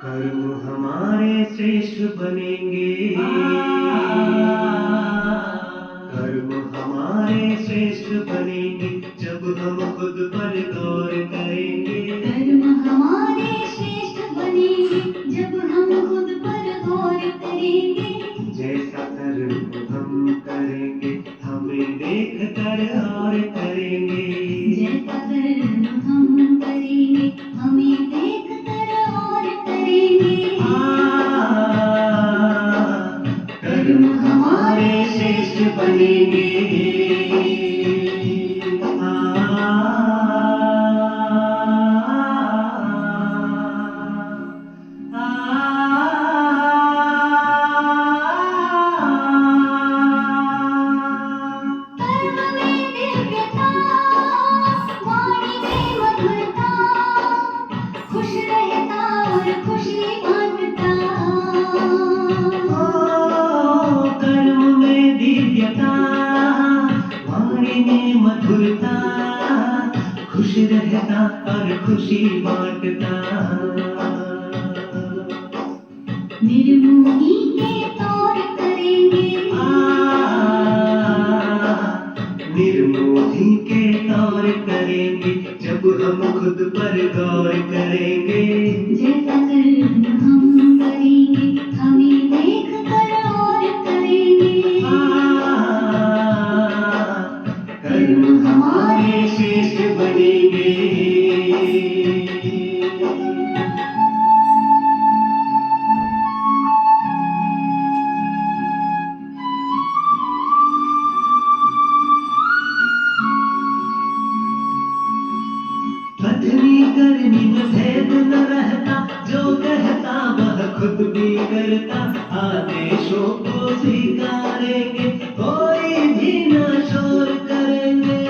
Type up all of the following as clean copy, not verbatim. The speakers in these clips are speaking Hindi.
कर्म हमारे श्रेष्ठ बनेंगे। कर्म हमारे श्रेष्ठ बनेंगे जब हम खुद पर गौर करेंगे। कर्म हमारे श्रेष्ठ बनेंगे जब हम खुद पर गौर करेंगे। जैसा कर्म हम करेंगे हमें देख कर और करेंगे। जैसा कर्म हम करेंगे हमें देख कर और करेंगे। कर्म हमारे श्रेष्ठ बनेंगे। कर्म में दिव्यता, वाणी में मधुरता, खुश रहता और खुशी बांटता। कर्म में दिव्यता, वाणी में मधुरता, खुश रहता और खुशी बांटता। निर्मोही के तौर करेंगे। निर्मोही के तौर करेंगे जब हम खुद पर गौर करेंगे। जैसा कर्म हम करेंगे हमें देख कर और करेंगे। कर्म हमारे श्रेष्ठ बनेंगे। कथनी करनी में भेद न रहता, जो कहता वह खुद भी करता। आदेशों को स्वीकारेंगे कोई भी न शोर करेंगे।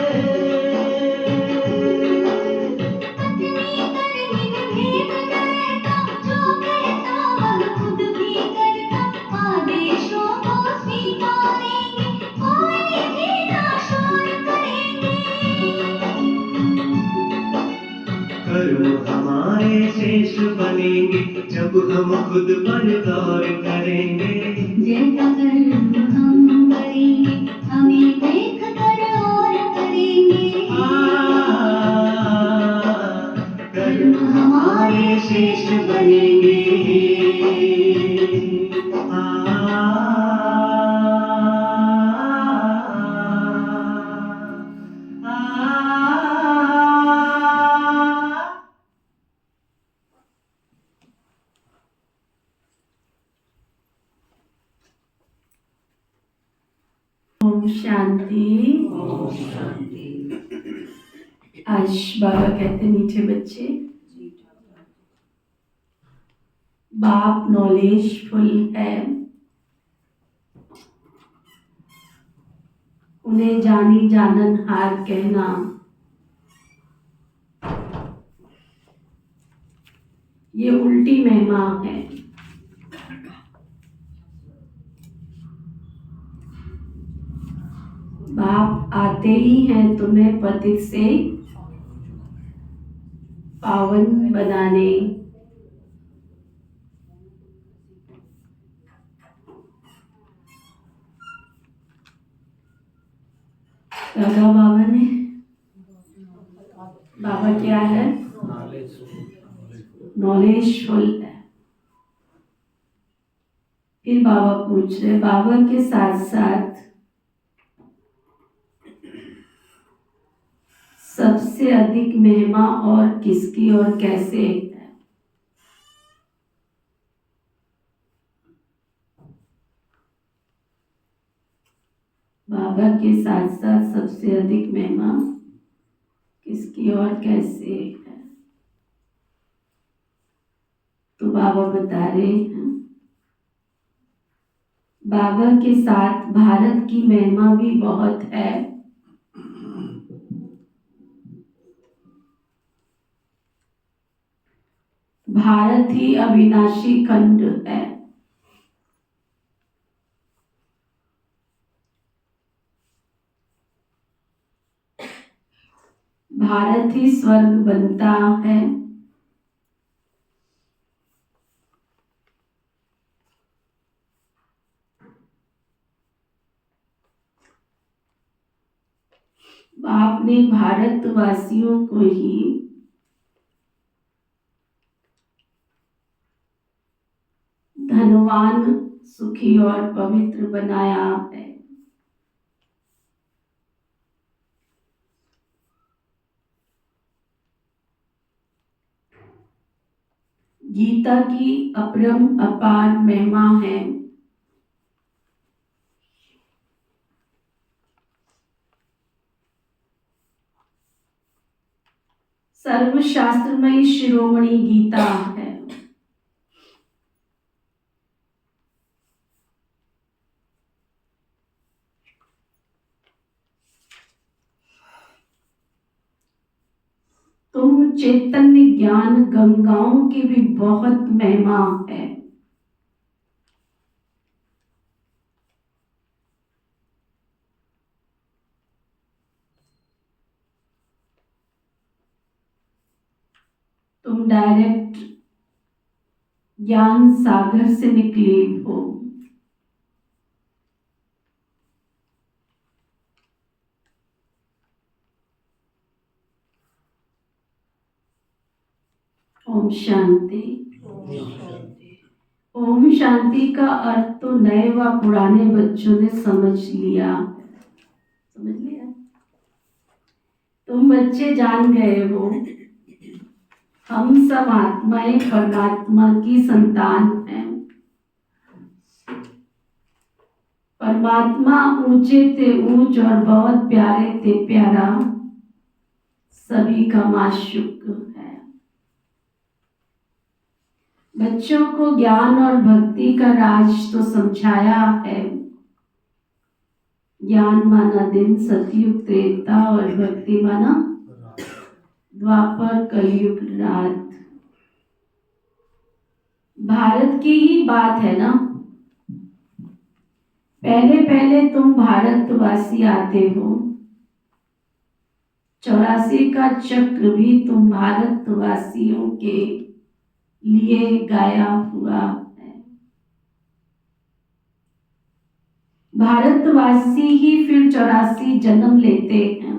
पत्नी करनी में भेद न रहता, जो कहता वह खुद भी करता। आदेशों को स्वीकारेंगे कोई भी ना शोर करेंगे। कर्म हमारे श्रेष्ठ बनेंगे जब हम खुद पर गौर करेंगे। जैसा कर्म हम करेंगे हमें देख कर और करेंगे। कर्म हमारे श्रेष्ठ बनेंगे। ओम शांति। आज बाबा कहते मीठे बच्चे, बाप नॉलेजफुल है, उन्हें जानी जाननहार कहना ये उल्टी महिमा है। बाप आते ही हैं तुम्हें पतित से पावन बनाने। कहा बाबा ने, बाबा क्या है? नॉलेजफुल है। फिर बाबा पूछ रहे, बाबा के साथ साथ सबसे अधिक महिमा और किसकी और कैसे है? बाबा के साथ साथ सबसे अधिक महिमा किसकी और कैसे है? तो बाबा बता रहे हैं, बाबा के साथ भारत की महिमा भी बहुत है। भारत ही अविनाशी खंड है। भारत ही स्वर्ग बनता है। बाप ने भारतवासियों को ही धनवान, सुखी और पवित्र बनाया है। गीता की अपरम अपार महिमा है। सर्वशास्त्रमयी शिरोमणि गीता है। तुम चैतन्य ज्ञान गंगाओं की भी बहुत महिमा है। तुम डायरेक्ट ज्ञान सागर से निकले हो। ओम शांति। ओम शांति का अर्थ तो नए व पुराने बच्चों ने समझ लिया। समझ लिया? तुम बच्चे जान गए हो, हम सब आत्माएं परमात्मा की संतान हैं। परमात्मा ऊंचे थे ऊंच और बहुत प्यारे थे प्यारा, सभी का माशूक है। बच्चों को ज्ञान और भक्ति का राज तो समझाया है। ज्ञान माना दिन, सतयुग त्रेता और भक्ति माना द्वापर कलयुग रात। भारत की ही बात है ना। पहले पहले तुम भारतवासी आते हो। 84 का चक्र भी तुम भारतवासियों के लिए गाया हुआ है। भारतवासी ही फिर 84 जन्म लेते हैं,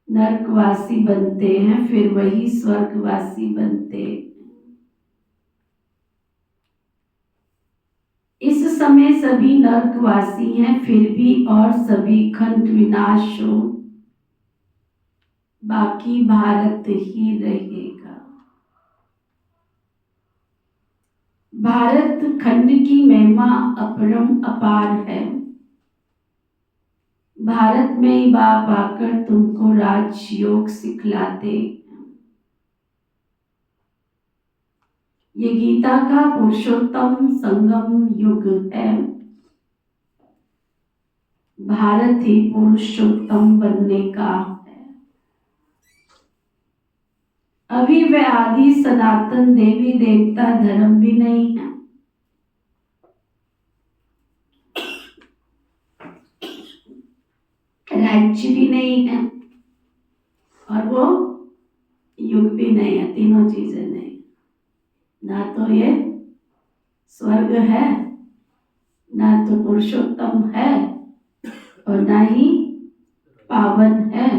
नरकवासी बनते हैं, फिर वही स्वर्गवासी बनते हैं। इस समय सभी नरकवासी हैं, फिर भी और सभी खंड विनाश हो, बाकी भारत ही रहेगा। भारत खंड की महिमा अपरम अपार है। भारत में ही बाप आकर तुमको राजयोग सिखलाते। ये गीता का पुरुषोत्तम संगम युग है। भारत ही पुरुषोत्तम बनने का है। अभी वह आदि सनातन देवी देवता धर्म भी नहीं है। राज्य भी नहीं है और वो युग भी नहीं है। तीनों चीजें नहीं। ना तो ये स्वर्ग है, ना तो पुरुषोत्तम है, और ना ही पावन है,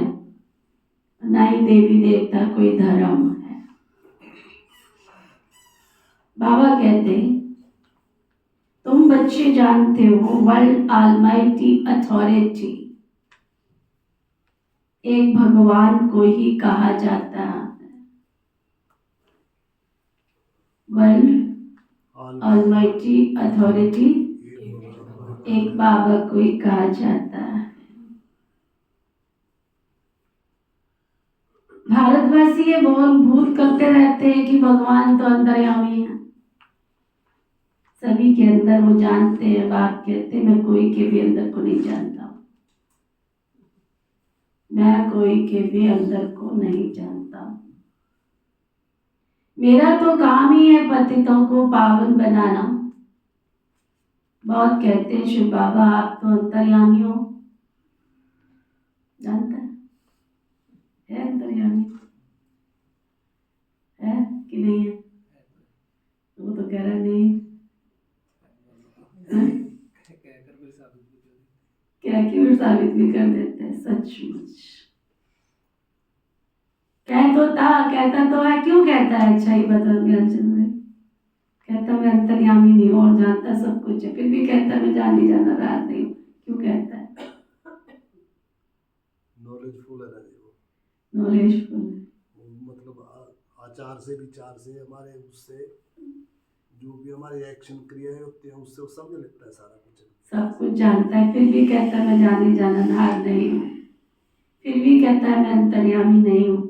ना ही देवी देवता कोई धर्म है। बाबा कहते हैं तुम बच्चे जानते हो वर्ल्ड ऑलमाइटी अथॉरिटी एक भगवान को ही कहा जाता है। वर्ल्ड ऑलमाइटी अथॉरिटी एक बाबा को ही कहा जाता है। भारतवासी ये बोल भूत करते रहते हैं कि भगवान तो अंतर्यामी है, सभी के अंदर वो जानते हैं। बाप कहते हैं मैं कोई के भी अंदर को नहीं जानता हूं, मैं कोई के भी अंदर को नहीं जानता हूं। मेरा तो काम ही है पतितों को पावन बनाना। बहुत कहते हैं शिव बाबा आप तो अंतर्यामी हो, जानता है अंतर्यामी है कि नहीं है? वो तो कह रहा नहीं। क्या कि फिर साबित भी कर देते हैं सचमुच। कहता तो है, क्यों कहता है? अच्छा ही बता ज्ञानचंद भाई। कहता मैं अंतर्यामी नहीं हूँ और जानता सब कुछ है, फिर भी कहता मैं जानी जाना रात नहीं हूँ। क्यों कहता है? नॉलेजफुल है ना जी वो, नॉलेजफुल है। मतलब आचार से विचार से हमारे उससे जो भी हमारी एक्शन क्रियाएं होती हैं उससे वो समझ लेता है सारा कुछ। सब कुछ जानता है, फिर भी कहता है मैं जानी जाननहार नहीं हूँ। फिर भी कहता है मैं अंतर्यामी नहीं हूँ।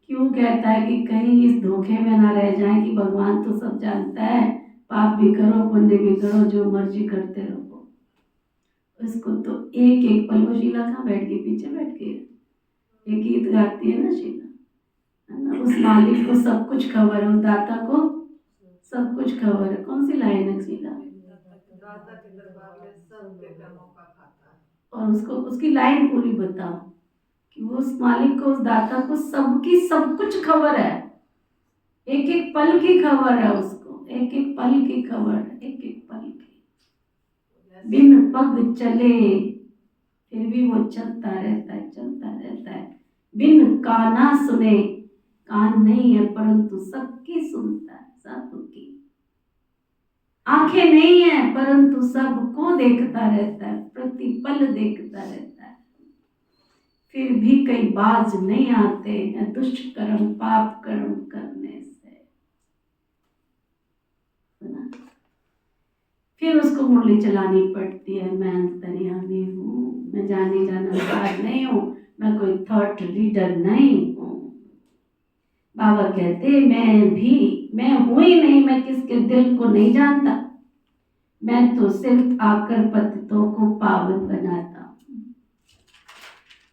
क्यों कहता है? कि कहीं इस धोखे में ना रह जाए कि भगवान तो सब जानता है, पाप भी करो पुण्य भी करो, जो मर्जी करते रहो। उसको तो एक एक पल, वो शीला कहाँ बैठ गई? पीछे बैठ गई। एक गीत गाती है ना शीला, है ना? उस मालिक को सब कुछ खबर है, उस दाता को सब कुछ खबर है। कौन सी लाइन है शीला? दाता के दरबार में सबके कर्मों का खाता है। और उसको उसकी लाइन पूरी बताओ कि वो उस मालिक को, उस दाता को सबकी सब कुछ खबर है। एक एक पल की खबर है उसको, एक एक पल की खबर है, एक एक पल की। बिन पग चले फिर भी वो चलता रहता है, चलता रहता है। बिन काना सुने, कान नहीं है परंतु सबकी सुनता है, सबकी। आंखें नहीं है परंतु सबको देखता रहता है, प्रतिपल देखता रहता है। फिर भी कई बाज नहीं आते हैं दुष्ट कर्म पाप कर्म करने से। सुना? फिर उसको मुरली चलानी पड़ती है, मैं अंतर्यामी हूँ, मैं जानी जाननहार नहीं हूँ, मैं कोई थॉट रीडर नहीं हूँ। बाबा कहते मैं हूँ ही नहीं, मैं किसके दिल को नहीं जानता, मैं तो सिर्फ आकर पतितों को पावन बनाता हूँ।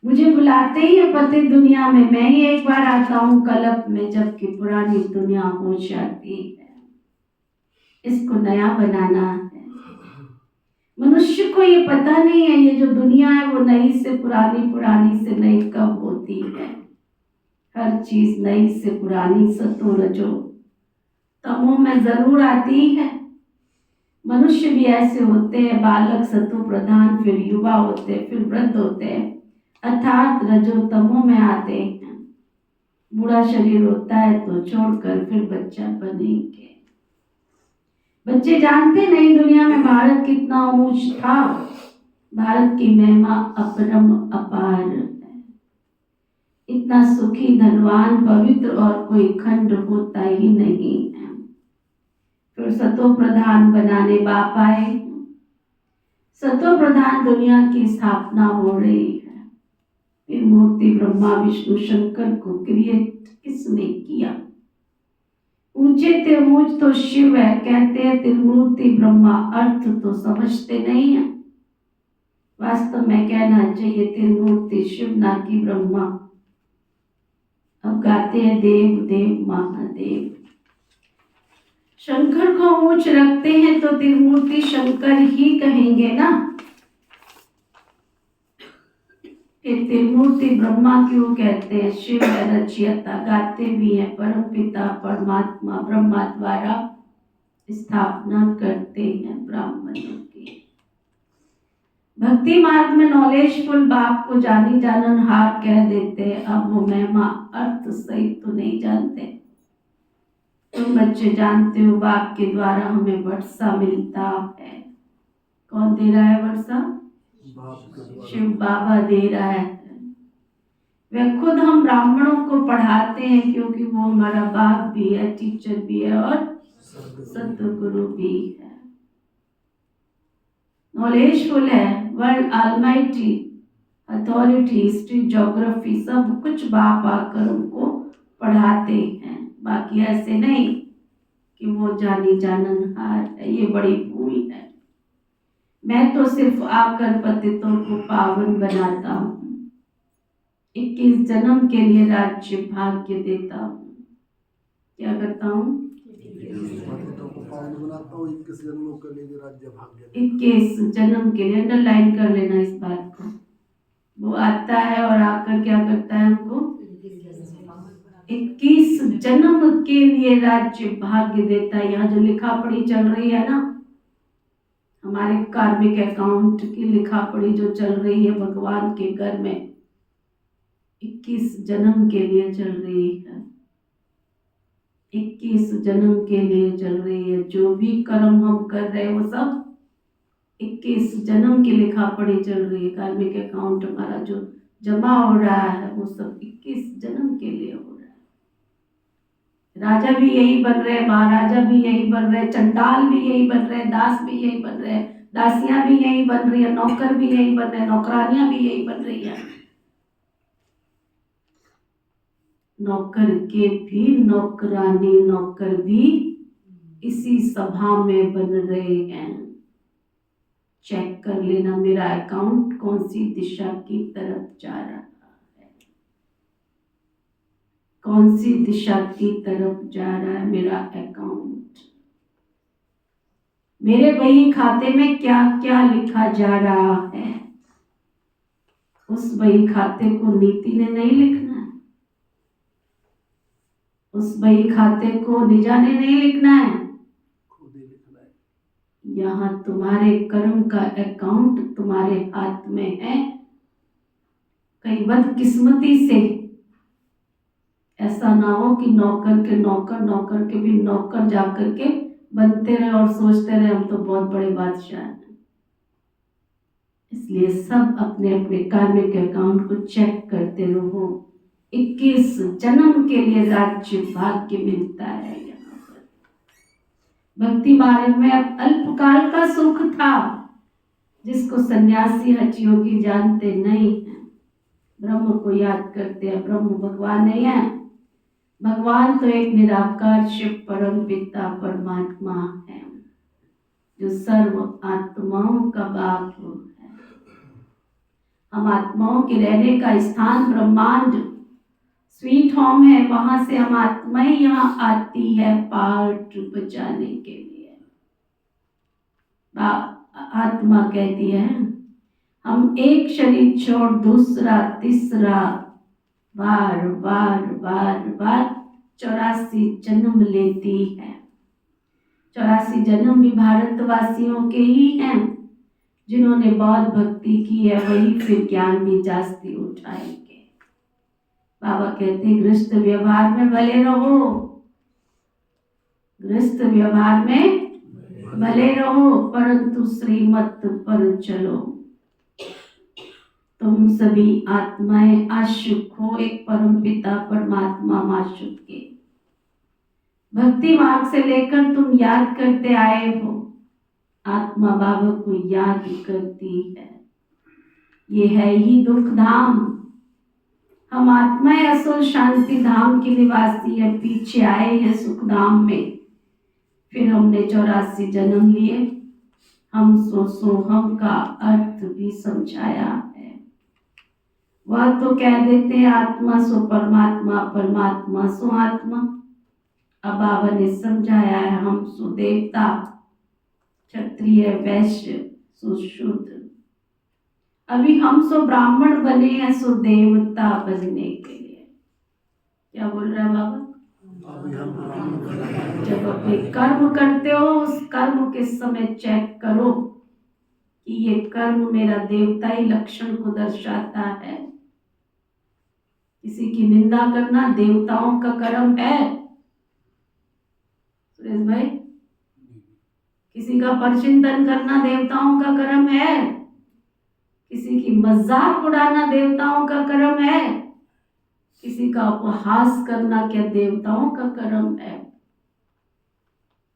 मुझे बुलाते ही है पतित दुनिया में, मैं ही एक बार आता हूँ कल्प में, जबकि पुरानी दुनिया हो जाती है। इसको नया बनाना है। मनुष्य को ये पता नहीं है, ये जो दुनिया है वो नई से पुरानी, पुरानी से नई कब होती है। हर चीज नई से पुरानी सतो रजो तमो में जरूर आती है। मनुष्य भी ऐसे होते हैं, बालक सतो प्रधान, फिर युवा होते हैं, फिर वृद्ध होते हैं, अर्थात रजो तमो में आते हैं। बूढ़ा शरीर होता है तो छोड़कर फिर बच्चा बनेंगे। बच्चे जानते नहीं दुनिया में भारत कितना ऊंच था। भारत की महिमा अपरम अपार है। इतना सुखी धनवान पवित्र और कोई खंड होता ही नहीं है। फिर सतो प्रधान बनाने बाप आए। सतो प्रधान दुनिया की स्थापना हो रही है। फिर मूर्ति ब्रह्मा विष्णु शंकर को क्रिएट किसने किया? ऊंचे ते ऊंच तो शिव है, कहते हैं त्रिमूर्ति ब्रह्मा, अर्थ तो समझते नहीं है। वास्तव में कहना चाहिए त्रिमूर्ति शिव ना कि ब्रह्मा। अब गाते हैं देव देव महादेव। शंकर को ऊंच रखते हैं तो त्रिमूर्ति शंकर ही कहेंगे ना। फिर त्रिमूर्ति ब्रह्मा क्यों कहते हैं? शिव रचयिता, गाते भी हैं परम पिता परमात्मा ब्रह्मा द्वारा स्थापना करते हैं ब्राह्मणों की। भक्ति मार्ग में नॉलेजफुल बाप को जानी जाननहार कह देते हैं। अब वो महिमा अर्थ सहित तो नहीं जानते। तुम बच्चे जानते हो बाप के द्वारा हमें वर्षा मिलता है। कौन दे रहा है वर्षा? शिव बाबा दे रहा है। वह खुद हम ब्राह्मणों को पढ़ाते हैं क्योंकि वो हमारा बाप भी है, टीचर भी है और सतगुरु भी है। नॉलेजफुल है, world almighty, authority, history, geography, सब कुछ बाप आकर उनको पढ़ाते हैं। बाकी ऐसे नहीं कि वो जानी जाननहार है, ये बड़ी भूल है। मैं तो सिर्फ आकर पतितों को पावन बनाता हूँ। 21 जन्म के लिए राज्य भाग्य देता हूँ। क्या करता हूँ? पतितों को पावन बनाता हूँ, 21 जन्मों के लिए राज्य भाग्य। 21 जन्म के लिए, अंडरलाइन कर लेना इस बात को। वो आता है और आकर क्या करता है हमको? 21 जन्म के लिए राज्य भाग्य देता है। यहाँ जो लिखा पढ़ी चल रही है ना, हमारे कार्मिक अकाउंट की लिखा पढ़ी जो चल रही है भगवान के घर में 21 जन्म के लिए चल रही है, 21 जन्म के लिए चल रही है। जो भी कर्म हम कर रहे हैं वो सब 21 जन्म की लिखा पढ़ी चल रही है। कार्मिक अकाउंट हमारा जो जमा हो रहा है वो सब 21 जन्म के लिए हो रहा है। राजा भी यही बन रहे, महाराजा भी यही बन रहे, चंडाल भी यही बन रहे, दास भी यही बन रहे, दासियां भी यही बन रही है, नौकर भी यही बन रहे, नौकरानियां भी यही बन रही है। नौकर के भी नौकरानी नौकर भी इसी सभा में बन रहे हैं। चेक कर लेना मेरा अकाउंट कौन सी दिशा की तरफ जा रहा है, कौन सी दिशा की तरफ जा रहा है मेरा अकाउंट। मेरे बही खाते में क्या क्या लिखा जा रहा है, उस बही खाते को नीति ने नहीं लिखना है, उस बही खाते को निजा ने नहीं लिखना है, खुद ही लिखना है। यहाँ तुम्हारे कर्म का अकाउंट तुम्हारे हाथ में है। कई बदकिस्मती से ऐसा ना हो कि नौकर के नौकर, नौकर के भी नौकर जाकर के बनते रहे और सोचते रहे हम तो बहुत बड़े बादशाह हैं। इसलिए सब अपने अपने कार्मिक अकाउंट को चेक करते रहो। 21 जन्म के लिए राज्य भाग्य मिलता है। यहाँ पर भक्ति मार्ग में अब अल्पकाल का सुख था जिसको सन्यासी हठ योगी जानते नहीं है। ब्रह्म को याद करते हैं, ब्रह्म भगवान नहीं है। भगवान तो एक निराकार शिव परम पिता परमात्मा है जो सर्व आत्माओं का बाप है। हम आत्माओं के रहने का स्थान ब्रह्मांड स्वीट होम है, वहां से हम आत्माएं यहाँ आती है पार्ट बचाने के लिए। आत्मा कहती है हम एक शरीर छोड़ दूसरा तीसरा बार बार बार बार 84 जन्म लेती है। 84 जन्म भी भारतवासियों के ही हैं जिन्होंने बौद्ध भक्ति की है, वही फिर ज्ञान भी जास्ती उठाएंगे। बाबा कहते गृहस्थ व्यवहार में भले रहो, गृहस्थ व्यवहार में भले रहो, परंतु श्रीमत पर चलो। तुम सभी आत्माएं आशुक हो एक परम पिता परमात्मा माशुक के। भक्ति मार्ग से लेकर तुम याद करते आए हो, आत्मा बाबा को याद करती है। ये है ही दुख धाम। हम आत्माएं असल शांति धाम के निवासी है, पीछे आए हैं सुख धाम में। फिर हमने 84 जन्म लिए। हम सो हम का अर्थ भी समझाया है। वह तो कह देते हैं आत्मा सो परमात्मा, परमात्मा सो आत्मा। अब बाबा ने समझाया है हम सो देवता, क्षत्रिय वैश्य सो शूद्र। अभी हम सो ब्राह्मण बने हैं सो देवता बनने के लिए। क्या बोल रहा है बाबा? अभी हम ब्राह्मण बने। जब अपने कर्म करते हो उस कर्म के समय चेक करो कि ये कर्म मेरा देवताई लक्षण को दर्शाता है। किसी की निंदा करना देवताओं का कर्म है सुरेश भाई, किसी का परचिंतन करना देवताओं का कर्म है, किसी की मजाक उड़ाना देवताओं का कर्म है, किसी का उपहास करना क्या देवताओं का कर्म है?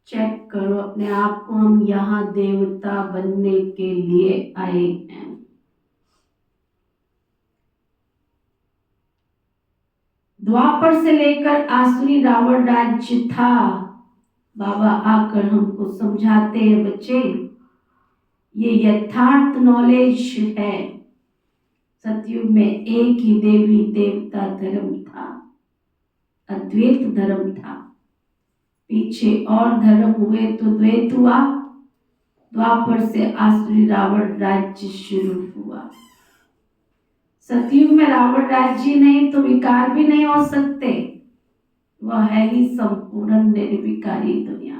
चेक करो अपने आप को, हम यहाँ देवता बनने के लिए आए हैं। द्वापर से लेकर आसुरी रावण राज्य था। बाबा आकर हमको समझाते हैं बच्चे, ये यथार्थ नॉलेज है। सतयुग में एक ही देवी देवता धर्म था, अद्वैत धर्म था। पीछे और धर्म हुए तो द्वैत हुआ। द्वापर से आसुरी रावण राज्य शुरू हुआ। सतयुग में रावण राज्य नहीं तो विकार भी नहीं हो सकते। वह है ही संपूर्ण निर्विकारी दुनिया।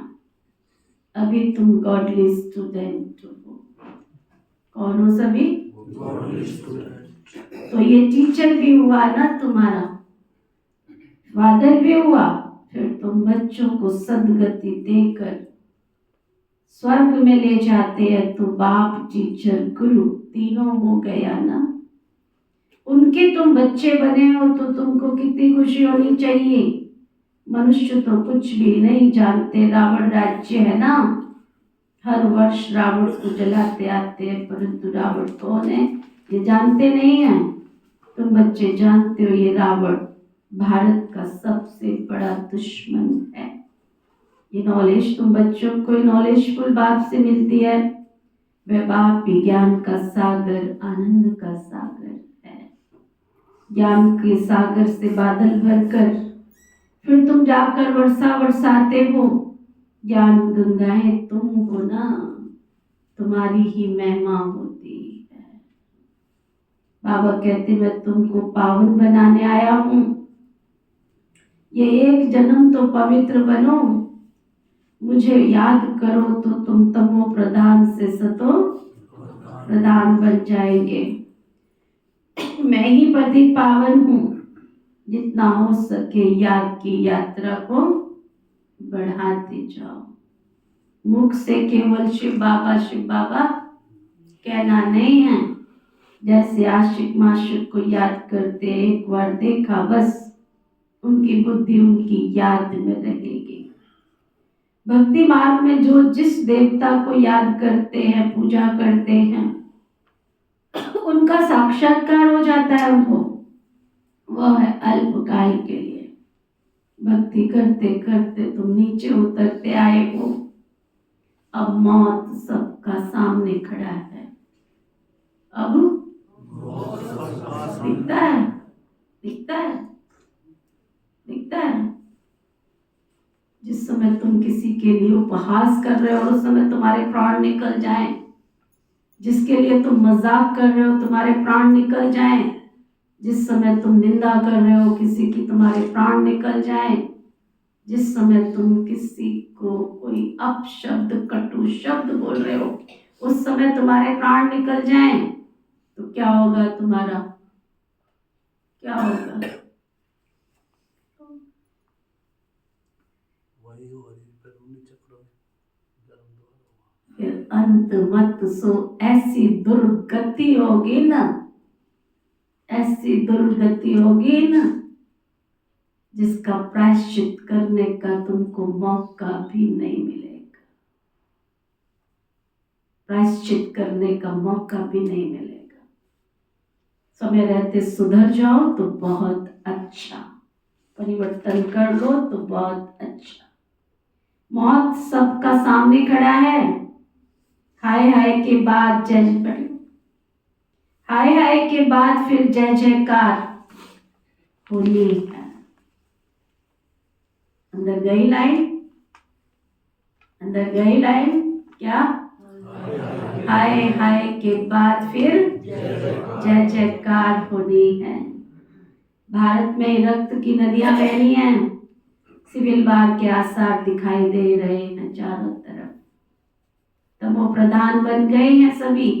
अभी तुम गॉडली स्टूडेंट हो। कौन हो सभी? Government student. तो ये टीचर भी हुआ ना तुम्हारा, फादर भी हुआ, फिर तुम बच्चों को सदगति देकर स्वर्ग में ले जाते हैं। तो बाप, टीचर, गुरु तीनों हो गया ना। उनके तुम बच्चे बने हो तो तुमको कितनी खुशी होनी चाहिए। मनुष्य तो कुछ भी नहीं जानते, रावण राज्य है ना, हर वर्ष रावण को जलाते आते हैं, परंतु रावण कौन है ये जानते नहीं हैं। तुम बच्चे जानते हो ये रावण भारत का सबसे बड़ा दुश्मन है। ये नॉलेज तुम बच्चों को नॉलेजफुल बाप से मिलती है। वह बाप भी ज्ञान का सागर, आनंद का सागर है। ज्ञान के सागर से बादल भरकर फिर तुम जाकर वर्षा बरसाते हो। ज्ञान गंगाएं तुम हो ना, तुम्हारी ही महिमा होती है। बाबा कहते मैं तुमको पावन बनाने आया हूँ। ये एक जन्म तो पवित्र बनो, मुझे याद करो तो तुम तमो प्रधान से सतो प्रधान बन जाएंगे। मैं ही बड़ी पावन हूँ, जितना हो सके याद की यात्रा को बढ़ाते जाओ। मुख से केवल शिव बाबा कहना नहीं है। जैसे आशिक माशिक को याद करते, एक बार देखा बस उनकी बुद्धि उनकी याद में रहेगी। भक्ति मार्ग में जो जिस देवता को याद करते हैं, पूजा करते हैं, उनका साक्षात्कार हो जाता है उनको। वह है अल्पकाल के लिए। भक्ति करते करते तुम नीचे उतरते आए हो। अब मौत सबका सामने खड़ा है। अब दिखता है, दिखता है, दिखता है। जिस समय तुम किसी के लिए उपहास कर रहे हो उस समय तुम्हारे प्राण निकल जाएं। जिसके लिए तुम मजाक कर रहे हो तुम्हारे प्राण निकल जाएं। जिस समय तुम निंदा कर रहे हो किसी की, तुम्हारे प्राण निकल जाएं। जिस समय तुम किसी को कोई अपशब्द, कटु शब्द बोल रहे हो उस समय तुम्हारे प्राण निकल जाएं। तो क्या होगा तुम्हारा? क्या होगा? वही हो रही फिर 19 चक्रों में जन्म दोबारा हुआ। फिर अंत मत सो ऐसी दुर्गति होगी ना, ऐसी दुर्गति होगी ना जिसका प्रायश्चित करने का तुमको मौका भी नहीं मिलेगा। प्रायश्चित करने का मौका भी नहीं मिलेगा। समय रहते सुधर जाओ तो बहुत अच्छा, परिवर्तन कर लो तो बहुत अच्छा। मौत सबका सामने खड़ा है। हाय हाय के बाद जय जय, हाय हाय के बाद फिर जय जयकार होनी है। अंदर गई लाइन, अंदर गई लाइन। क्या? हाय हाय के बाद फिर जय जयकार होनी है। भारत में रक्त की नदियां बह रही हैं। सिविल वार के आसार दिखाई दे रहे हैं चारों तरफ। तमो प्रधान बन गए हैं सभी।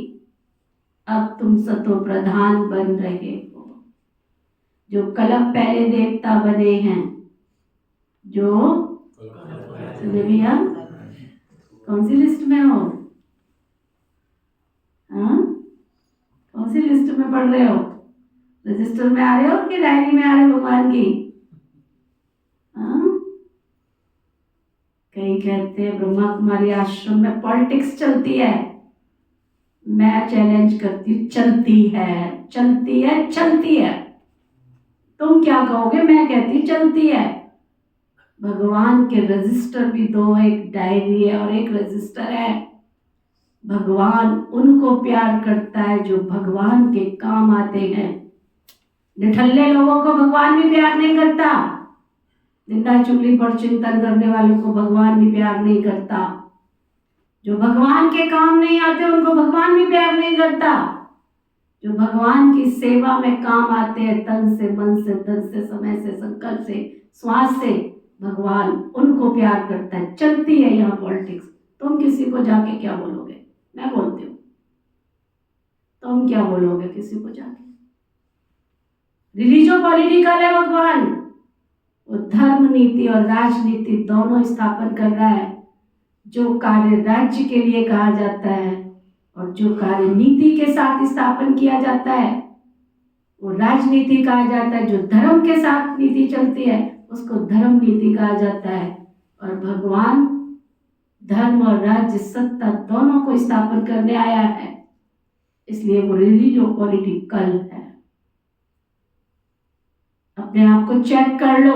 अब तुम सतो प्रधान बन रहे हो। जो कलप पहले देवता बने हैं, जो सुने भैया, कौन सी लिस्ट में हो? हाँ, कौन सी लिस्ट में पढ़ रहे हो? रजिस्टर में आ रहे हो कि डायरी में आ रहे हो भगवान की? हाँ, कई कहते हैं ब्रह्मा कुमारी आश्रम में पॉलिटिक्स चलती है। मैं चैलेंज करती हूँ, चलती है, चलती है, चलती है। तुम क्या कहोगे? मैं कहती चलती है। भगवान के रजिस्टर भी दो, एक डायरी है और एक रजिस्टर है। भगवान उनको प्यार करता है जो भगवान के काम आते हैं। निठल्ले लोगों को भगवान भी प्यार नहीं करता। निंदा चुगली पर चिंतन करने वालों को भगवान भी प्यार नहीं करता। जो भगवान के काम नहीं आते उनको भगवान भी प्यार नहीं करता। जो भगवान की सेवा में काम आते हैं, तन से, मन से, धन से, समय से, संकल्प से, श्वास से, भगवान उनको प्यार करता है। चलती है यहाँ पॉलिटिक्स। तुम किसी को जाके क्या बोलोगे? मैं बोलती हूँ, तुम क्या बोलोगे किसी को जाके? रिलीजो पॉलिटिकल है भगवान, वो धर्म नीति और राजनीति दोनों स्थापन कर रहा है। जो कार्य राज्य के लिए कहा जाता है और जो कार्य नीति के साथ स्थापन किया जाता है वो राजनीति कहा जाता है। जो धर्म के साथ नीति चलती है उसको धर्म नीति कहा जाता है। और भगवान धर्म और राज्य सत्ता दोनों को स्थापन करने आया है, इसलिए वो रिलीजियो पॉलिटिकल है। अपने आप को चेक कर लो,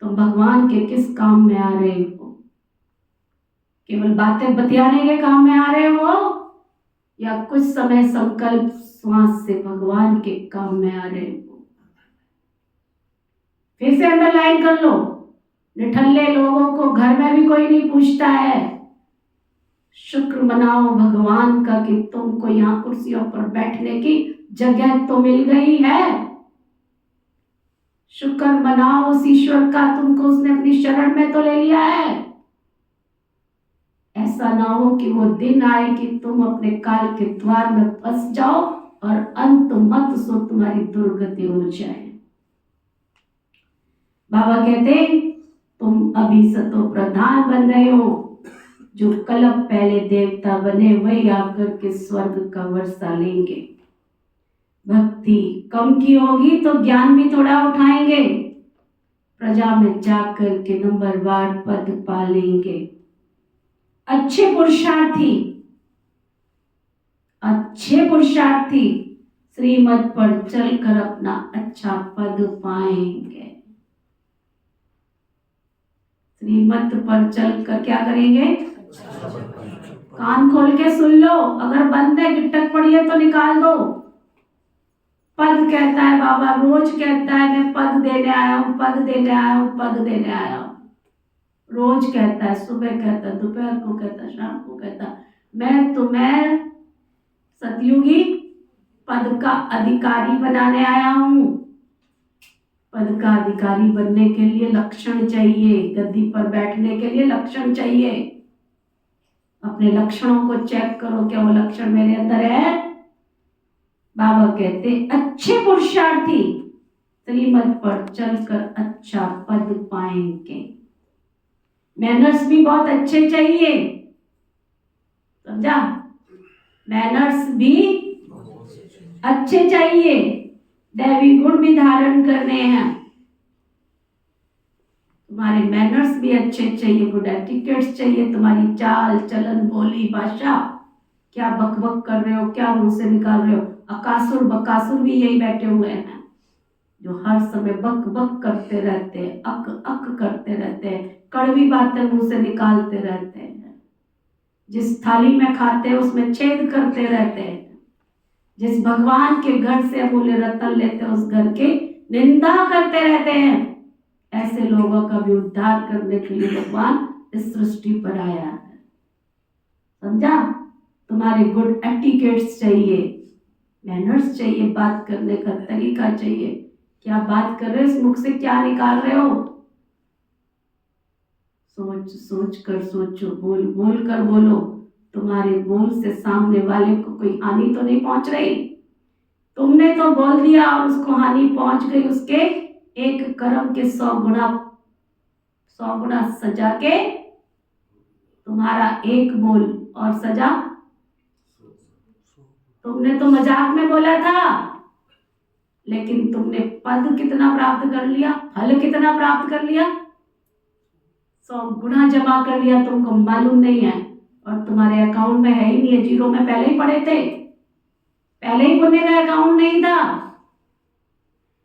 तुम भगवान के किस काम में आ रहे हो? केवल बातें बतियाने के काम में आ रहे हो या कुछ समय संकल्प श्वास से भगवान के काम में आ रहे हो? फिर से अंडरलाइन कर लो, निठल्ले लोगों को घर में भी कोई नहीं पूछता है। शुक्र मनाओ भगवान का कि तुमको यहाँ कुर्सियों पर बैठने की जगह तो मिल गई है। शुक्र मनाओ उस ईश्वर का, तुमको उसने अपनी शरण में तो ले लिया है। ऐसा ना हो कि वो दिन आए कि तुम अपने काल के द्वार में फंस जाओ और अंत मत सो तुम्हारी दुर्गति हो जाए। बाबा कहते तुम अभी सतो प्रधान बन रहे हो, जो कलप पहले देवता बने वही आकर के स्वर्ग का वर्षा लेंगे। भक्ति कम की होगी तो ज्ञान भी थोड़ा उठाएंगे, प्रजा में जाकर के नंबरवार पद पा लेंगे। अच्छे पुरुषार्थी श्रीमत पर चलकर अपना अच्छा पद पाएंगे। श्रीमत पर चलकर क्या करेंगे? कान खोल के सुन लो, अगर बंद है गिटक पड़ी है तो निकाल दो। पद कहता है बाबा, रोज कहता है मैं पद देने आया हूँ, पद देने आया हूँ, पद देने आया हूँ। रोज कहता है, सुबह कहता है, दोपहर को कहता है, शाम को कहता है, मैं तुम्हें सतयुगी पद का अधिकारी बनाने आया हूँ। पद का अधिकारी बनने के लिए लक्षण चाहिए, गद्दी पर बैठने के लिए लक्षण चाहिए। अपने लक्षणों को चेक करो, क्या वो लक्षण मेरे अंदर है? बाबा कहते अच्छे पुरुषार्थी श्रीमत पर चलकर अच्छा पद पाएंगे। मैनर्स भी बहुत अच्छे चाहिए, समझा? मैनर्स भी अच्छे चाहिए, दैवी गुण भी धारण करने हैं। तुम्हारे मैनर्स भी अच्छे चाहिए, गुड एटिकेट्स चाहिए। तुम्हारी चाल चलन बोली भाषा, क्या बकबक कर रहे हो, क्या मुंह से निकाल रहे हो। अकासुर बकासुर भी यही बैठे हुए हैं जो हर समय बक बक करते रहते हैं, अक अक करते रहते हैं, कड़वी बातें मुंह से निकालते रहते हैं। जिस थाली में खाते हैं उसमें छेद करते रहते हैं। जिस भगवान के घर से अमूल्य रत्न लेते हैं उस घर की निंदा करते रहते हैं। ऐसे लोगों का भी उद्धार करने के लिए भगवान इस सृष्टि पर आया है, समझा? तुम्हारे गुड एटिकेट्स चाहिए, मैनर्स चाहिए, बात करने का तरीका चाहिए। क्या बात कर रहे हो, इस मुख से क्या निकाल रहे हो? सोच सोच कर सोचो, बोल बोल कर बोलो। तुम्हारे बोल से सामने वाले को कोई हानि तो नहीं पहुंच रही। तुमने तो बोल दिया और उसको हानि पहुंच गई। उसके एक कर्म के 100 गुना सजा के तुम्हारा एक बोल और सजा। तुमने तो मजाक में बोला था, लेकिन तुमने पद कितना प्राप्त कर लिया, फल कितना प्राप्त कर लिया, 100 गुना जमा कर लिया। तुमको मालूम नहीं है और तुम्हारे अकाउंट में है ही नहीं है, जीरो में पहले ही पड़े थे, पहले ही पुण्य का अकाउंट नहीं था।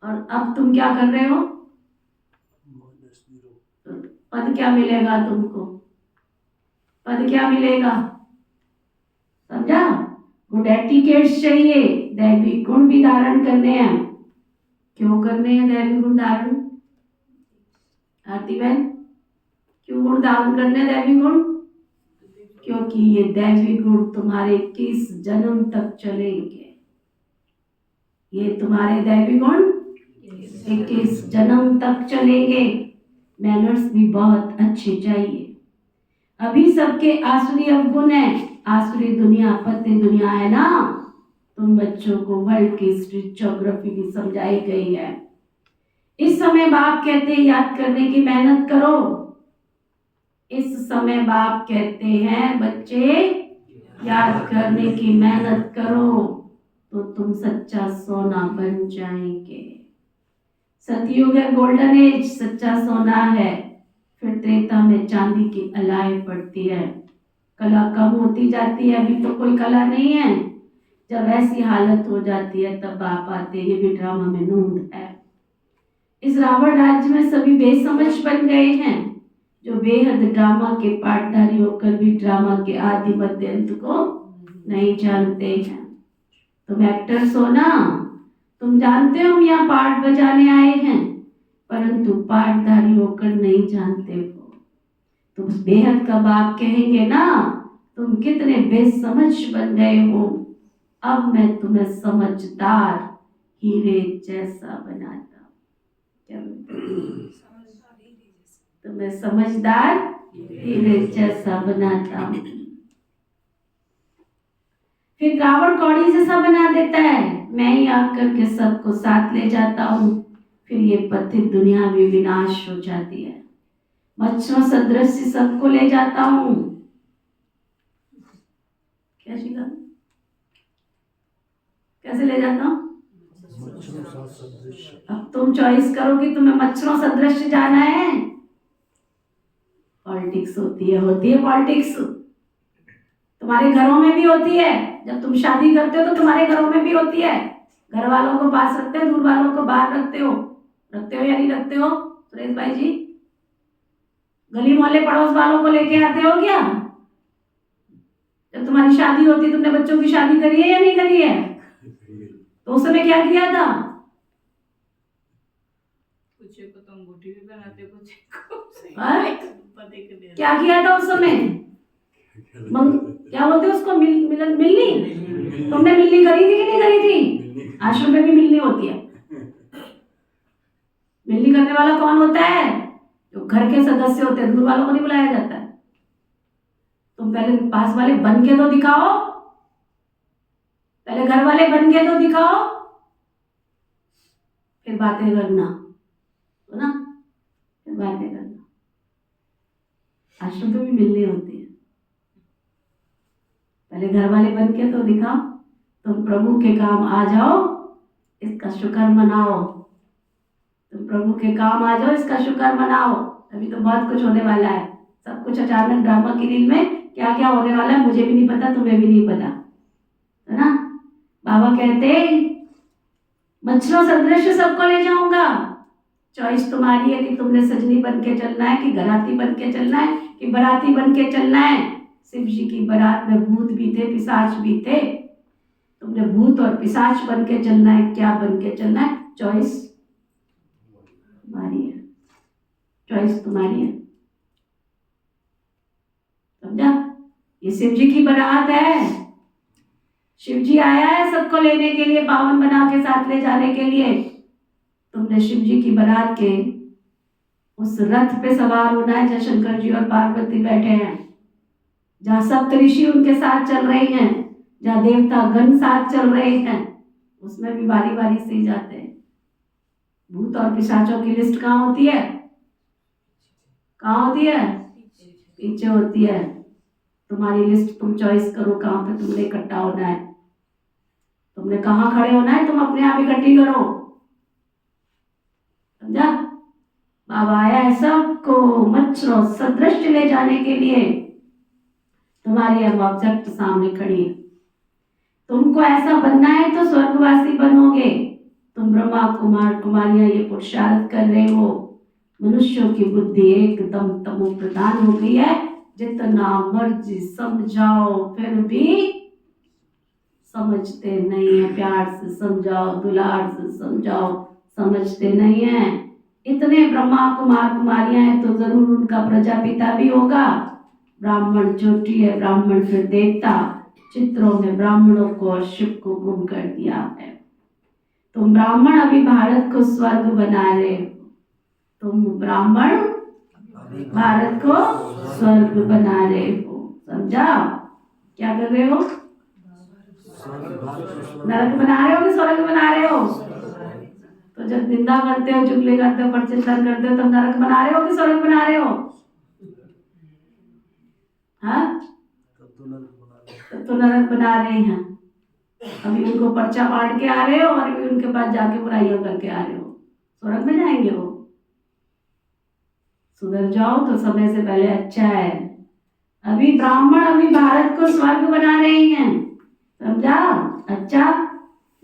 और अब तुम क्या कर रहे हो? पद क्या मिलेगा तुमको? पद क्या मिलेगा? समझा? गुड एटिकेट्स चाहिए, दैवी गुण भी धारण करने हैं। क्यों करने हैं दैवी गुण धारण? आरती बहन, क्यों गुण धारण करने हैं दैवी गुण? क्योंकि ये दैवी गुण तुम्हारे 21 जन्म तक चलेंगे। ये तुम्हारे दैवी गुण 21 जन्म तक चलेंगे। मैनर्स भी बहुत अच्छे चाहिए। अभी सबके आसुरी अवगुण है, आसुरी दुनिया पति दुनिया है ना, तुम बच्चों को वर्ल्ड की हिस्ट्री ज्योग्राफी भी समझाई गई है। इस समय बाप कहते हैं याद करने की मेहनत करो। इस समय बाप कहते हैं बच्चे याद करने की मेहनत करो तो तुम सच्चा सोना बन जाएंगे। सतयुग है, गोल्डन एज, सच्चा सोना है। फिर त्रेता में चांदी की अलाई पड़ती है, कला कम होती जाती है। अभी तो कोई कला नहीं है। जब ऐसी हालत हो जाती है तब बाप आते। ये भी ड्रामा में नूंद है। इस रावण राज्य में सभी बेसमझ बन गए हैं, जो बेहद ड्रामा के पाठधारी होकर भी ड्रामा के आदि मध्य अंत को नहीं जानते हैं। तुम एक्टर्स हो ना, तुम जानते हो हम यहाँ पाठ बजाने आए हैं, परंतु पाठधारी होकर नहीं जानते हो। तुम बेहद का बाप कहेंगे ना, तुम कितने बेसमझ बन गए हो। अब मैं तुम्हें समझदार हीरे जैसा बनाता हूँ। क्या बोलते हैं? तुम्हें समझदार हीरे जैसा बनाता हूँ। फिर रावण कौड़ी जैसा बना देता है। मैं ही आकर के सबको साथ ले जाता हूँ। फिर ये पथित दुनिया भी विनाश हो जाती है। मच्छरों सदृश सबको ले जाता हूँ। क्या शिका? कैसे ले जाता हूँ? अब तुम चॉइस करो कि तुम्हें मच्छरों सदृश जाना है। पॉलिटिक्स होती है पॉलिटिक्स। तुम्हारे घरों में भी होती है। जब तुम शादी करते हो तो तुम्हारे घरों में भी होती है। घर वालों को पास रखते हो, दूर वालों को बाहर रखते हो या नहीं रखते हो सुरेश भाई जी? गली मोहल्ले पड़ोस वालों को लेके आते हो क्या? जब तुम्हारी शादी होती, तुमने बच्चों की शादी करी है या नहीं करी है? तो उस समय क्या किया था? कुछ को तो अंगूठी भी बनाते, कुछ को पति के दे। क्या किया था उस समय? क्या बोलते उसको? मिलनी। तुमने मिलनी करी थी कि नहीं करी थी? आश्रम में भी मिलनी होती है। मिलनी करने वाला कौन होता है? जो घर के सदस्य होते हैं। दूर वालों को नहीं बुलाया जाता है। तुम पहले पास वाले बन के तो दिखाओ, पहले घर वाले बन के तो दिखाओ, फिर बातें करना, तो ना, फिर बातें करना। आश्रम में भी मिलनी होती है। पहले घर वाले बन के तो दिखाओ। तुम प्रभु के काम आ जाओ, इसका शुक्र मनाओ। तुम प्रभु के काम आ जाओ, इसका शुक्र मनाओ। अभी तो बहुत कुछ होने वाला है। सब कुछ अचानक ड्रामा की रील में क्या क्या होने वाला है मुझे भी नहीं पता, तुम्हें भी नहीं पता, है ना? बाबा कहते मच्छरों सदृश सबको ले जाऊंगा। चॉइस तुम्हारी है कि तुमने सजनी बन के चलना है, कि घराती बन के चलना है, कि बराती बन के चलना है। शिव जी की बारात में भूत भी थे, पिशाच भी थे। तुमने भूत और पिशाच बन के चलना है, क्या बन के चलना है? चॉइस तुम्हारी है। चॉइस तुम्हारी है। समझा? ये शिव जी की बारात है। शिव जी आया है सबको लेने के लिए, पावन बना के साथ ले जाने के लिए। तुमने शिव जी की बारात के उस रथ पे सवार होना है जहाँ शंकर जी और पार्वती बैठे हैं, जहाँ सप्त ऋषि उनके साथ चल रहे हैं, जहाँ देवता गण साथ चल रहे हैं। उसमें भी बारी बारी से ही जाते हैं। भूत और पिशाचों की लिस्ट कहाँ होती है? कहाँ होती है? पीछे होती है। तुम्हारी लिस्ट तुम चॉइस करो कहाँ पे तुमने इकट्ठा होना है, तुमने कहाँ खड़े होना है, तुम अपने आप इकट्ठी करो। समझा? बाबा आया है सबको मच्छरों सदृश ले जाने के लिए। तुम्हारी अब ऑब्जेक्ट सामने खड़ी है। तुमको ऐसा बनना है तो स्वर्गवासी बनोगे। तुम ब्रह्मा कुमार कुमारियां ये पुरुषार्थ कर रहे हो। मनुष्यों की बुद्धि एकदम तमो प्रधान हो गई है। जितना मर्जी समझाओ फिर भी समझते नहीं है। प्यार से समझाओ, दुलार से समझाओ, समझते नहीं है। इतने ब्रह्मा कुमार कुमारियां हैं तो जरूर उनका प्रजापिता भी होगा। ब्राह्मण चोटी है, ब्राह्मण फिर देवता। चित्रों में ब्राह्मणों को और शिव को गुम कर दिया है। तुम ब्राह्मण अभी भारत को स्वर्ग बना रहे हो। तुम ब्राह्मण भारत को स्वर्ग बना रहे हो। समझा? क्या कर रहे हो? स्वर्ग भारत को स्वर्ग नरक बना रहे हो कि स्वर्ग बना रहे हो? तो जब निंदा करते हो, चुगली करते हो, परचिंतन करते हो, तब नरक बना रहे हो कि स्वर्ग बना रहे हो? हाँ, तब तो नरक बना रहे हैं। तब तो नरक बना रहे हैं। अभी उनको पर्चा बांट के आ रहे हो और अभी उनके पास जाके बुराइयां करके आ रहे हो, स्वर्ग में जाएंगे वो? सुधर जाओ तो समय से पहले अच्छा है। अभी ब्राह्मण अभी भारत को स्वर्ग बना रहे हैं, समझा? अच्छा,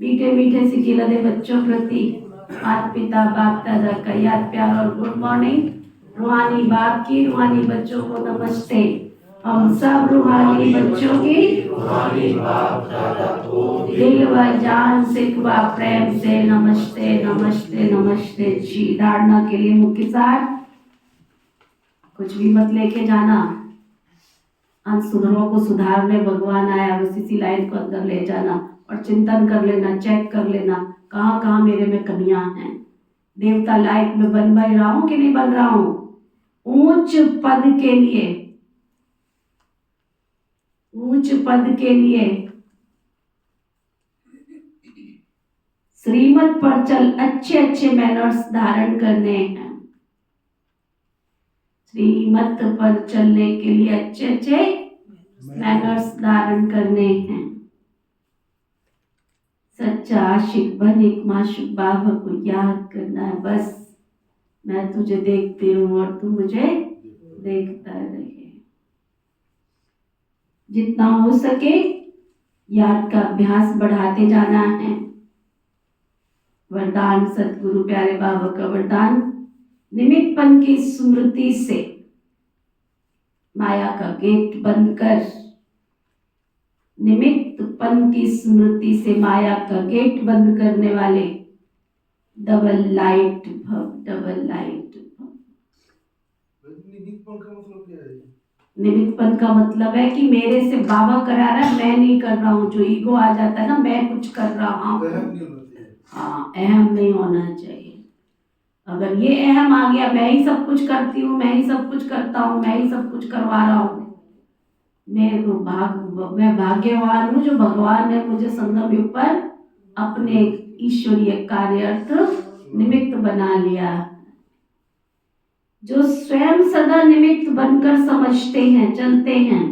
मीठे मीठे सिक्के लदे बच्चों प्रति माता पिता बाप दादा का याद प्यार और गुड मॉर्निंग। रूहानी बाप की रूहानी बच्चों को नमस्ते। हम सब रूहानी बच्चों की दिल व जान से व प्रेम से नमस्ते नमस्ते नमस्ते जी। धारणा के लिए मुख्य सार, कुछ भी मत लेके जाना। अनसुधरों को सुधारने भगवान आया, उसी लाइन को अंदर ले जाना और चिंतन कर लेना, चेक कर लेना कहाँ कहाँ मेरे में कमियां हैं। देवता लायक में बन रहा हूं कि नहीं बन रहा हूं? ऊंच पद के लिए, ऊंच पद के लिए श्रीमत पर चल अच्छे अच्छे मैनर्स धारण करने हैं। श्रीमत पर चलने के लिए अच्छे अच्छे मैनर्स धारण करने हैं। सच्चा आशिक बन एक माशूक बाबा को याद करना है। बस मैं तुझे देखती हूँ और तू मुझे देखता रहे। जितना हो सके याद का अभ्यास बढ़ाते जाना है। वरदान सतगुरु प्यारे बाबा का वरदान, निमित्तपन की स्मृति से माया का गेट बंद कर। निमित्तपन की स्मृति से माया का गेट बंद करने वाले डबल लाइट भव, डबल लाइट भव। निमित्तपन का मतलब क्या है? निमित्तपन का मतलब है कि मेरे से बाबा करा रहा है, मैं नहीं कर रहा हूँ। जो ईगो आ जाता है ना, मैं कुछ कर रहा हूँ, हाँ, अहम नहीं होना चाहिए। अगर ये अहम आ गया, मैं ही सब कुछ करती हूँ, मैं ही सब कुछ करता हूँ, मैं ही सब कुछ करवा रहा हूँ, मैं भाग्यवान हूँ जो भगवान ने मुझे संगम युग पर अपने ईश्वरीय कार्यार्थ निमित्त बना लिया। जो स्वयं सदा निमित्त बनकर समझते हैं, चलते हैं,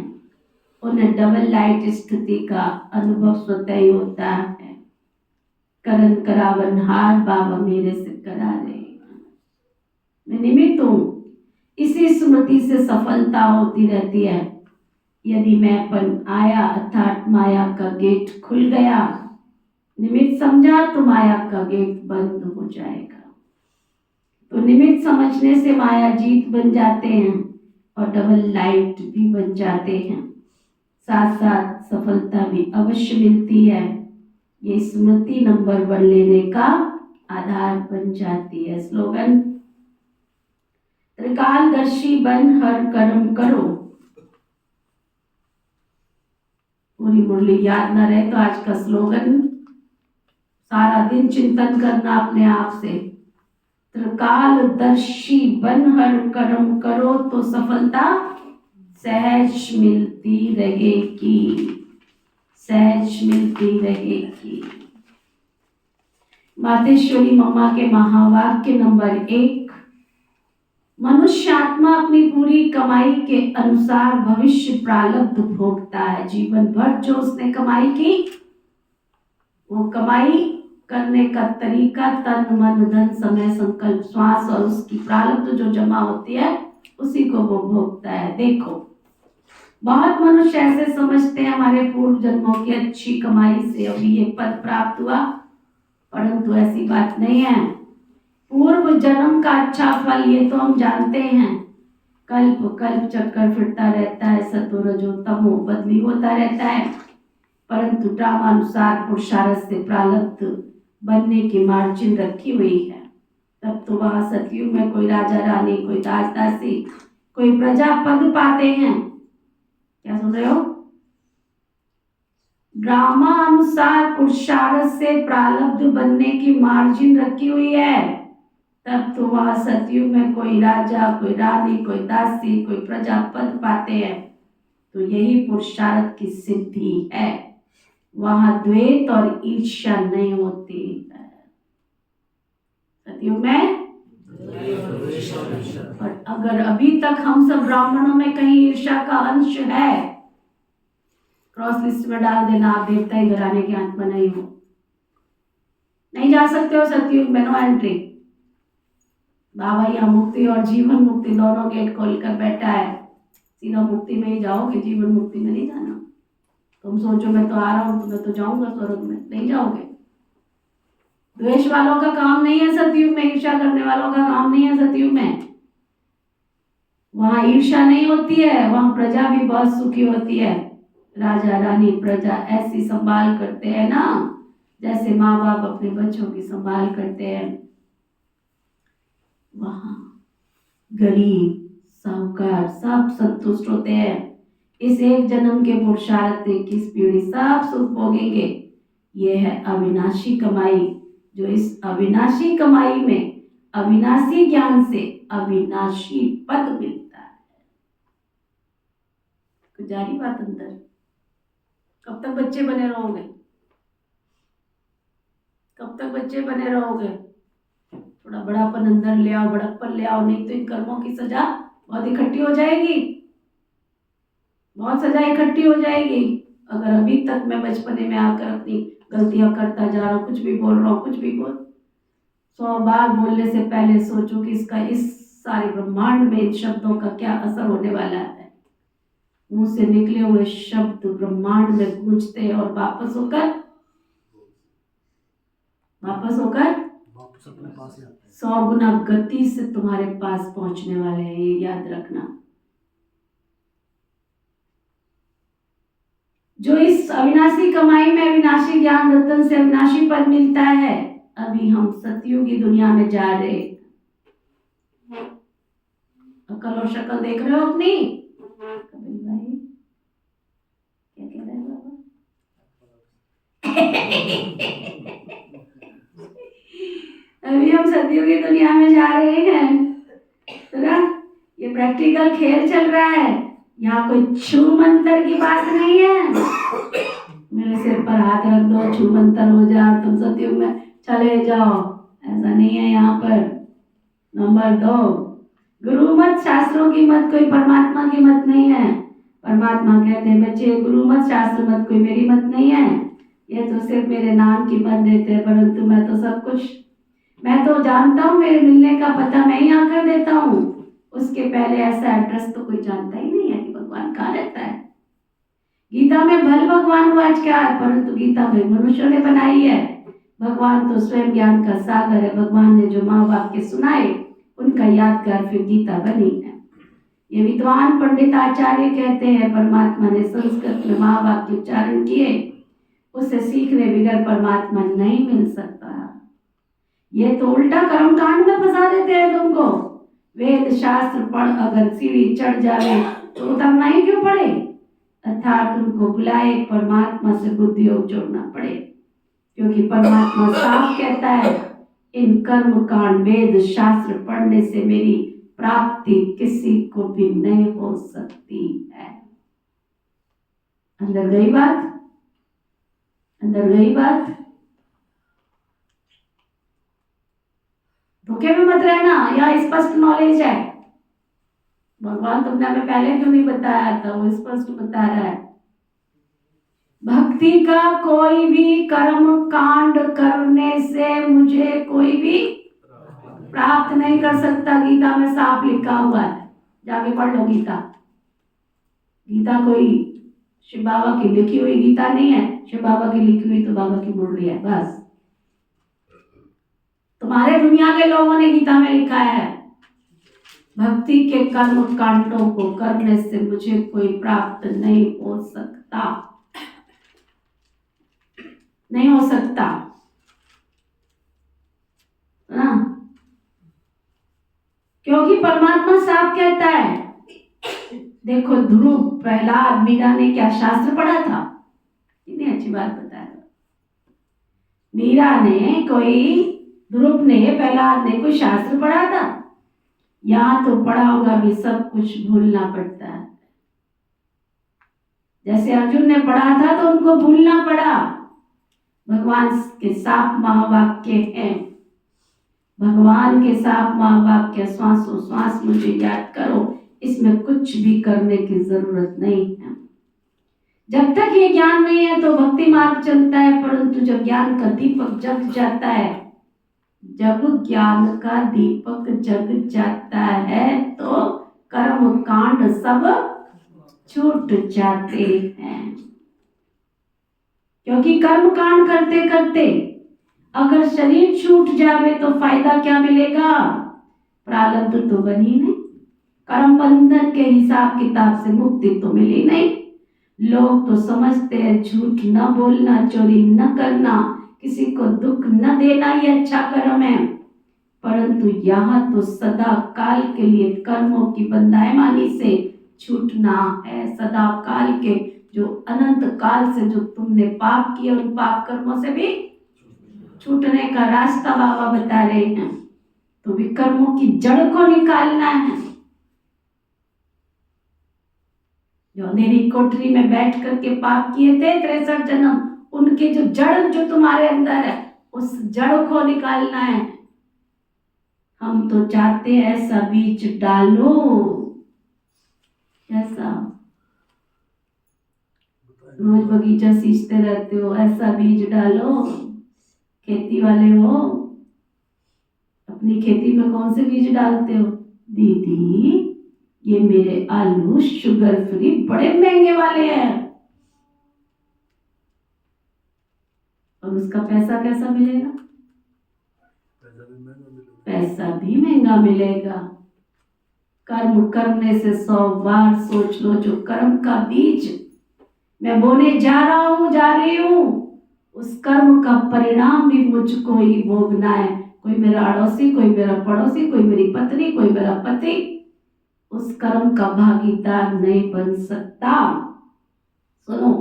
उन्हें डबल लाइट स्थिति का अनुभव स्वतः ही होता है। करन करावन हार बाबा मेरे से करा रहे हैं, मैं निमित्त हूँ। इसी स्मृति से सफलता होती रहती है। यदि मैंपन आया अर्थात माया का गेट खुल गया, निमित्त समझा तो माया का गेट बंद हो जाएगा। तो निमित्त समझने से माया जीत बन जाते हैं और डबल लाइट भी बन जाते हैं। साथ साथ सफलता भी अवश्य मिलती है। ये स्मृति नंबर 1 लेने का आधार बन जाती है। स्लोगन, त्रिकालदर्शी बन हर कर्म करो। पूरी मुरली याद ना रहे तो आज का स्लोगन सारा दिन चिंतन करना अपने आप से। त्रिकालदर्शी बन हर कर्म करो तो सफलता सहज मिलती रहेगी, सहज मिलती रहेगी। मातेश्वरी मम्मा के महावाक्य नंबर 1, मनुष्य आत्मा अपनी पूरी कमाई के अनुसार भविष्य प्रारब्ध भोगता है। जीवन भर जो उसने कमाई की, वो कमाई करने का तरीका तन मन धन समय संकल्प श्वास और उसकी प्रारब्ध जो जमा होती है उसी को वो भोगता है। देखो, बहुत मनुष्य ऐसे समझते हैं हमारे पूर्व जन्मों की अच्छी कमाई से अभी ये पद प्राप्त हुआ, परंतु ऐसी बात नहीं है। पूर्व जन्म का अच्छा फल ये तो हम जानते हैं, कल्प कल्प चक्कर फिरता रहता है, सतो रजो तमो बदली होता रहता है, परंतु ड्रामानुसार पुरुषार्थ से प्रारब्ध बनने की मार्जिन रखी हुई है। तब तो वहां सतयुग में कोई राजा रानी, कोई दास दासी, कोई प्रजा पद पाते हैं। क्या सुन रहे हो? ड्रामा अनुसार पुरुषार्थ से प्रारब्ध बनने की मार्जिन रखी हुई है। तब तो वहां सतयुग में कोई राजा, कोई रानी, कोई दासी, कोई प्रजा पद पाते हैं। तो यही पुरुषार्थ की सिद्धि है। वहां द्वेष और ईर्ष्या नहीं होती है। सतयुग में और अगर अभी तक हम सब ब्राह्मणों में कहीं ईर्ष्या का अंश है, क्रॉस लिस्ट में डाल देना, आप देवता ही घराने के आत्मा नहीं हो, नहीं जा सकते हो सतयुग में, नो एंट्री। बाबा यहाँ मुक्ति और जीवन मुक्ति दोनों गेट खोलकर बैठा है, सीधा मुक्ति में ही जाओगे, जीवन मुक्ति में नहीं जाना। तुम सोचो मैं तो आ रहा हूं तो मैं तो जाऊंगा स्वर्ग में, नहीं जाओगे। द्वेष वालों का काम नहीं है सतयुग में, ईर्ष्या करने वालों का काम नहीं है सतयुग में। वहां ईर्ष्या नहीं होती है, वहां प्रजा भी बहुत सुखी होती है। राजा रानी प्रजा ऐसी संभाल करते हैं ना, जैसे माँ बाप अपने बच्चों की संभाल करते हैं। वहां गरीब साहूकार सब संतुष्ट होते हैं। इस एक जन्म के पुरुषार्थ में 21 पीढ़ी सब सुख भोगेंगे। ये है अविनाशी कमाई, जो इस अविनाशी कमाई में अविनाशी ज्ञान से अविनाशी पद मिलता है। कुछ जारी बात अंदर, कब तक बच्चे बने रहोगे? कब तक बच्चे बने रहोगे? थोड़ा बड़ापन अंदर ले आओ, बड़प्पन ले आओ, नहीं तो इन कर्मों की सजा बहुत इकट्ठी हो जाएगी, बहुत सजा इकट्ठी हो जाएगी। अगर अभी तक मैं बचपने में आकर अपनी गलतियां करता जा रहा हूँ, कुछ भी बोल रहा हूँ, कुछ भी बोल, 100 बार बोलने से पहले सोचो कि इसका इस सारे ब्रह्मांड में इन शब्दों का क्या असर होने वाला है। मुंह से निकले हुए शब्द ब्रह्मांड में गूंजते हैं और वापस होकर वापस अपने पास ही आते हैं। 100 गुना गति से तुम्हारे पास पहुंचने वाले हैं, ये याद रखना। जो इस अविनाशी कमाई में अविनाशी ज्ञान रतन से अविनाशी पद मिलता है, अभी हम सतयुगी दुनिया में जा रहे। अकल और शक्ल देख रहे हो अपनी? कपिल भाई क्या कह रहे हैं बाबा? अभी हम सतयुगी दुनिया में जा रहे हैं, तो ना ये प्रैक्टिकल खेल चल रहा है। यहाँ कोई छू मंतर की बात नहीं है, मेरे सिर पर हाथ रख दो, छू मंतर हो जाए, तुम सतयुग में चले जाओ, ऐसा नहीं है यहाँ पर। नंबर 2, गुरु मत शास्त्रों की मत, कोई परमात्मा की मत नहीं है। परमात्मा कहते हैं बच्चे गुरु मत शास्त्र मत, कोई मेरी मत नहीं है। ये तो सिर्फ मेरे नाम की मत देते हैं, परंतु मैं तो सब कुछ, मैं तो जानता हूँ, मेरे मिलने का पता मैं ही आकर देता हूँ। उसके पहले ऐसा एड्रेस तो कोई जानता ही नहीं है कि भगवान कहाँ रहता है। गीता में भल भगवान हुआ क्या है, परंतु गीता में मनुष्यों ने बनाई है। भगवान तो स्वयं ज्ञान का सागर है। भगवान ने जो माँ बाप के सुनाए उनका यादगार फिर गीता बनी है। ये विद्वान पंडित आचार्य कहते हैं परमात्मा ने संस्कृत में माँ बाप के उच्चारण किए, उससे सीखने बगैर परमात्मा नहीं मिल सकता। ये तो उल्टा कर्म कांड में फंसा देते हैं तुमको। वेद शास्त्र पढ़ अगर सीढ़ी चढ़ जाए तो उतरना ही क्यों पड़े, अर्थात तुमको बुलाए परमात्मा से बुद्धि योग जोड़ना पड़े, क्योंकि परमात्मा साफ कहता है इन कर्म कांड वेद शास्त्र पढ़ने से मेरी प्राप्ति किसी को भी नहीं हो सकती है। अंदर गई बात, अंदर गई बात। धोखे में मत रहना, यह स्पष्ट नॉलेज है। भगवान तुमने हमें पहले क्यों नहीं बताया था, वो स्पष्ट बता रहा है। भक्ति का कोई भी कर्म कांड करने से मुझे कोई भी प्राप्त नहीं कर सकता। गीता में साफ लिखा हुआ है, जाके पढ़ लो गीता। गीता कोई शिव बाबा की लिखी हुई गीता नहीं है। शिव बाबा की लिखी हुई तो बाबा की मुरली है बस। तुम्हारे दुनिया के लोगों ने गीता में लिखा है भक्ति के कर्म कांडों को करने से मुझे कोई प्राप्त नहीं हो सकता, नहीं हो सकता ना, क्योंकि परमात्मा साफ कहता है। देखो ध्रुव प्रहलाद मीरा ने क्या शास्त्र पढ़ा था, कितनी अच्छी बात बताया। मीरा ने कोई, ध्रुव ने, प्रहलाद ने कोई शास्त्र पढ़ा था? यहाँ तो पढ़ा होगा भी सब कुछ भूलना पड़ता है। जैसे अर्जुन ने पढ़ा था तो उनको भूलना पड़ा। भगवान के साफ महावाक्य हैं, भगवान के साफ महावाक्य, श्वासों श्वास मुझे याद करो, इसमें कुछ भी करने की जरूरत नहीं है। जब तक ये ज्ञान नहीं है तो भक्ति मार्ग चलता है, परंतु जब ज्ञान का दीपक जग जाता है, जब ज्ञान का दीपक जग जाता है तो कर्म कांड सब छूट जाते हैं। क्योंकि कर्म कांड करते करते अगर शरीर छूट जावे तो फायदा क्या मिलेगा? प्रारब्ध तो बनी नहीं, कर्म बंधन के हिसाब किताब से मुक्ति तो मिली नहीं। लोग तो समझते हैं झूठ न बोलना, चोरी न करना, किसी को दुख न देना ये अच्छा कर्म है, परंतु यहाँ तो सदा काल के लिए कर्मों की बंधायमानी से छूटना है। सदा काल के जो अनंत काल से जो तुमने पाप किए उन पाप कर्मों से भी छूटने का रास्ता बाबा बता रहे हैं। तो विकर्मों की जड़ को निकालना है। जो अंधेरी कोठरी में बैठ करके पाप किए थे 63 जन्म, उनके जो जड़ जो तुम्हारे अंदर है उस जड़ को निकालना है। हम तो चाहते हैं ऐसा बीज डालो, ऐसा रोज बगीचा सींचते रहते हो, ऐसा बीज डालो। खेती वाले हो, अपनी खेती में कौन से बीज डालते हो? दीदी ये मेरे आलू शुगर फ्री बड़े महंगे वाले हैं, और उसका पैसा कैसा मिलेगा? पैसा भी महंगा मिलेगा। कर्म करने से 100 बार सोच लो, जो कर्म का बीज मैं बोने जा रहा हूं, जा रही हूं, उस कर्म का परिणाम भी मुझको ही भोगना है। कोई मेरा अड़ोसी, कोई मेरा पड़ोसी, कोई मेरी पत्नी, कोई मेरा पति उस कर्म का भागीदार नहीं बन सकता। सुनो,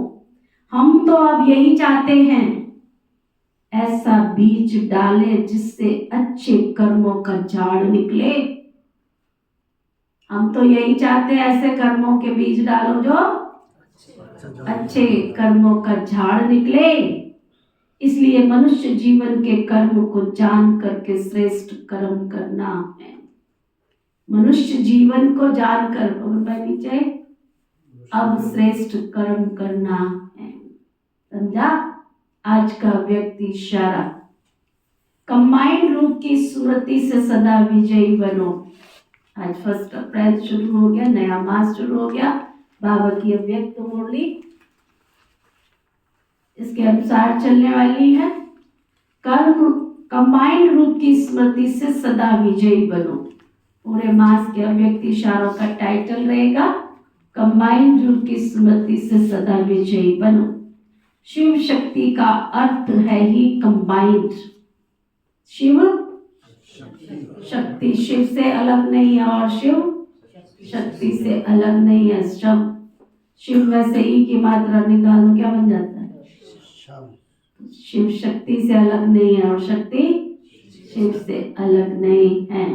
हम तो अब यही चाहते हैं, ऐसा बीज डाले जिससे अच्छे कर्मों का झाड़ निकले। हम तो यही चाहते हैं, ऐसे कर्मों के बीज डालो जो अच्छे कर्मों का झाड़ निकले। इसलिए मनुष्य जीवन के कर्म को जान करके श्रेष्ठ कर्म करना है। मनुष्य जीवन को जानकर नीचे अब श्रेष्ठ कर्म करना है। समझा? आज का व्यक्ति इशारा कंबाइंड रूप की स्मृति से सदा विजयी बनो। आज 1 अप्रैल शुरू हो गया, नया मास शुरू हो गया। बाबा की अव्यक्त मुरली इसके अनुसार चलने वाली है। कर्म कंबाइंड रूप की स्मृति से सदा विजयी बनो। पूरे मास के अव्यक्त इशारों का टाइटल रहेगा कंबाइंड रूप की स्मृति से सदा विजयी बनो। शिव शक्ति का अर्थ है ही कंबाइंड। शिव शक्ति शिव से अलग नहीं है और शिव शक्ति से अलग नहीं है। शब्द शिव में से ही की मात्रा निकालो, क्या बन जाता है? शिव शक्ति से अलग नहीं है और शक्ति शिव से अलग नहीं है।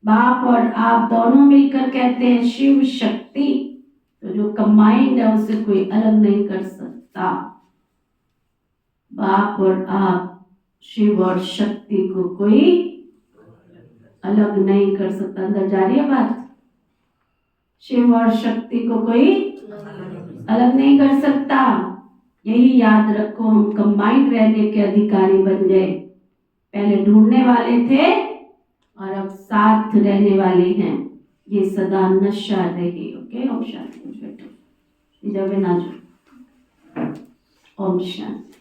बाप और आप दोनों मिलकर कहते हैं शिव शक्ति, तो जो कंबाइंड है उससे कोई अलग नहीं कर सकता। बाप और आप, शिव और शक्ति को कोई अलग नहीं कर सकता। अंदर जा रही है बात? शिव और शक्ति को कोई अलग नहीं कर सकता। यही याद रखो, हम कंबाइंड रहने के अधिकारी बन गए। पहले ढूंढने वाले थे और अब साथ रहने वाले हैं। ये सदा नशा रहे। ओके, ओम शांति। बैठो, ओम शांति।